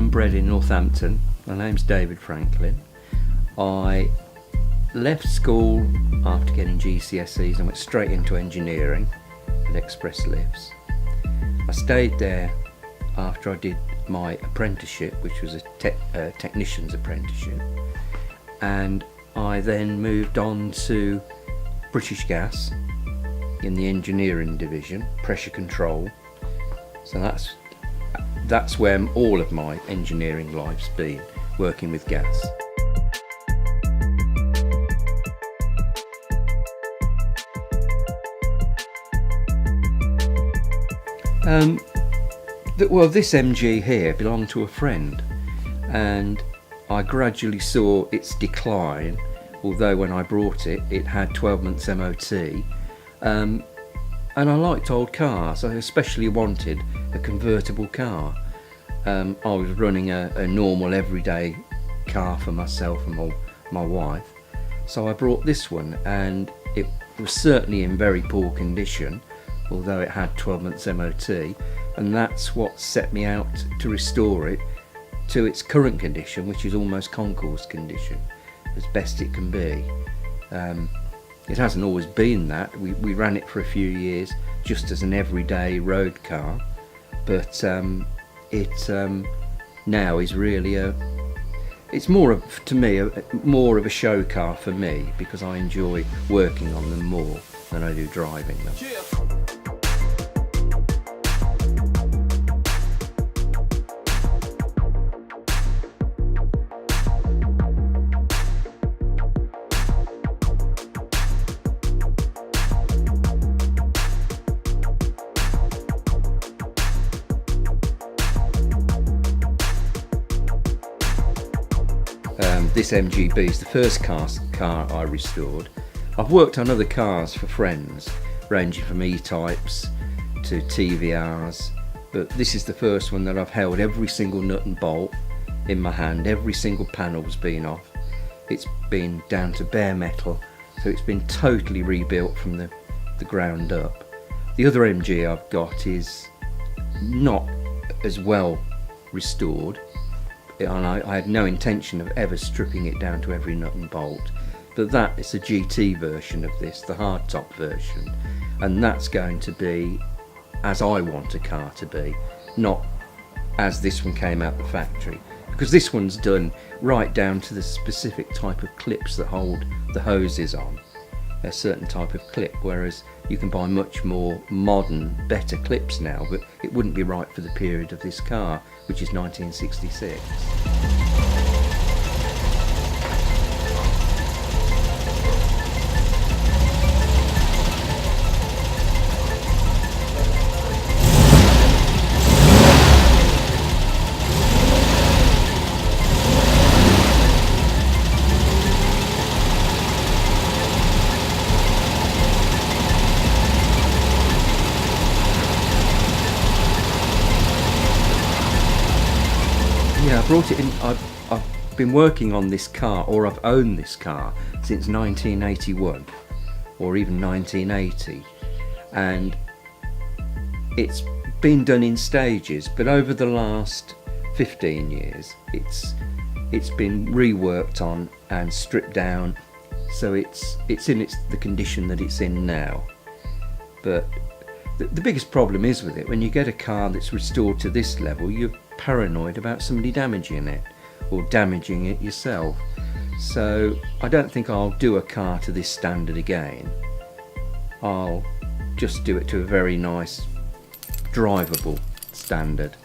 and bred in Northampton. My name's David Franklin. I left school after getting GCSEs and went straight into engineering at Express Lifts. I stayed there after I did my apprenticeship, which was a technician's apprenticeship, and I then moved on to British Gas in the engineering division, pressure control. So that's where all of my engineering life's been, working with gas. This MG here belonged to a friend, and I gradually saw its decline, although when I brought it, it had 12 months MOT. And I liked old cars. I especially wanted a convertible car. I was running a normal everyday car for myself and my wife, so I brought this one, and it was certainly in very poor condition, although it had 12 months MOT, and that's what set me out to restore it to its current condition, which is almost concours condition, as best it can be. It hasn't always been that. We ran it for a few years just as an everyday road car, but it now is really it's more of a show car for me, because I enjoy working on them more than I do driving them. This MGB is the first car I restored. I've worked on other cars for friends, ranging from E-types to TVRs, but this is the first one that I've held every single nut and bolt in my hand. Every single panel's been off. It's been down to bare metal, so it's been totally rebuilt from the ground up. The other MG I've got is not as well restored, and I had no intention of ever stripping it down to every nut and bolt, but that is a GT version of this, the hardtop version, and that's going to be as I want a car to be, not as this one came out the factory, because this one's done right down to the specific type of clips that hold the hoses on, a certain type of clip, whereas you can buy much more modern, better clips now, but it wouldn't be right for the period of this car, which is 1966. Yeah, I brought it in. I've been working on this car, or I've owned this car since 1981 or even 1980, and it's been done in stages, but over the last 15 years it's been reworked on and stripped down, so it's in the condition that it's in now. But the biggest problem is with it, when you get a car that's restored to this level, you're paranoid about somebody damaging it or damaging it yourself. So I don't think I'll do a car to this standard again. I'll just do it to a very nice drivable standard.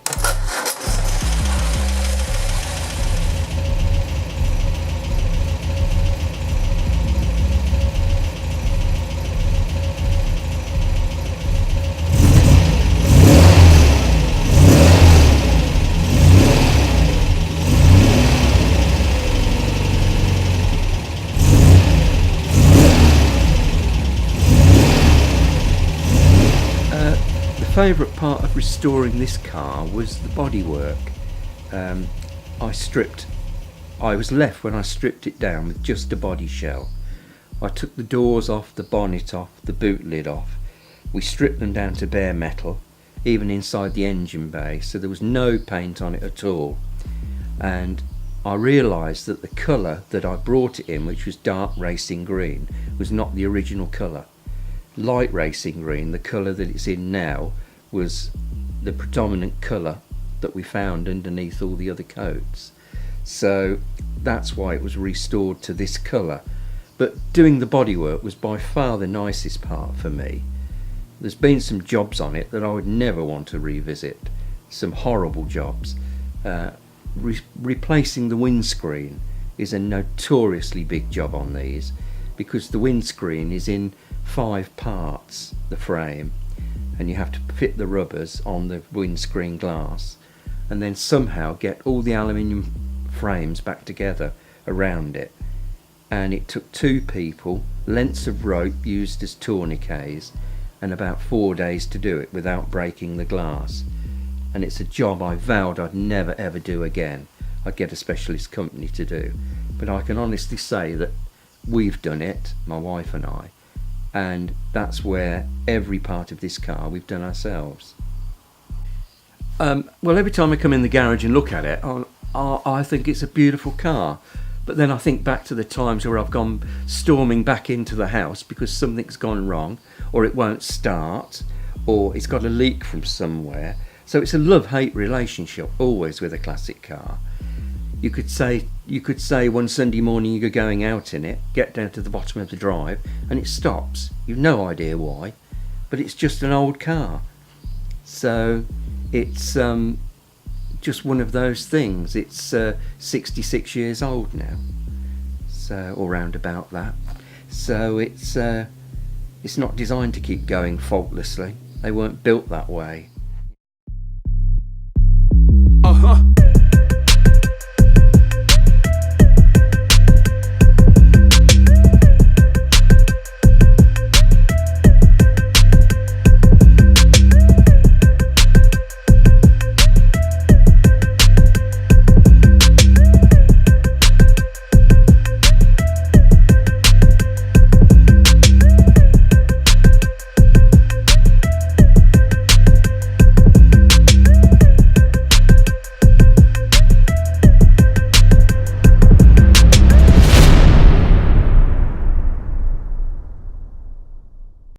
Favourite part of restoring this car was the bodywork. I was left, when I stripped it down, with just a body shell. I took the doors off, the bonnet off, the boot lid off. We stripped them down to bare metal, even inside the engine bay, so there was no paint on it at all. and I realised that the colour that I brought it in, which was dark racing green, was not the original colour. Light racing green, the colour that it's in now, was the predominant colour that we found underneath all the other coats. So that's why it was restored to this colour. But doing the bodywork was by far the nicest part for me. There's been some jobs on it that I would never want to revisit, some horrible jobs. Replacing the windscreen is a notoriously big job on these, because the windscreen is in 5 parts, the frame, and you have to fit the rubbers on the windscreen glass and then somehow get all the aluminium frames back together around it. And it took 2 people, lengths of rope used as tourniquets, and about 4 days to do it without breaking the glass. And it's a job I vowed I'd never ever do again. I'd get a specialist company to do. But I can honestly say that we've done it, my wife and I, and that's where every part of this car we've done ourselves. Well, every time I come in the garage and look at it, I think it's a beautiful car. But then I think back to the times where I've gone storming back into the house because something's gone wrong, or it won't start, or it's got a leak from somewhere. So it's a love-hate relationship always with a classic car. You could say one Sunday morning you're going out in it, get down to the bottom of the drive, and it stops. You've no idea why, but it's just an old car. So it's just one of those things. It's 66 years old now, so, or round about that. So it's not designed to keep going faultlessly. They weren't built that way. Uh-huh.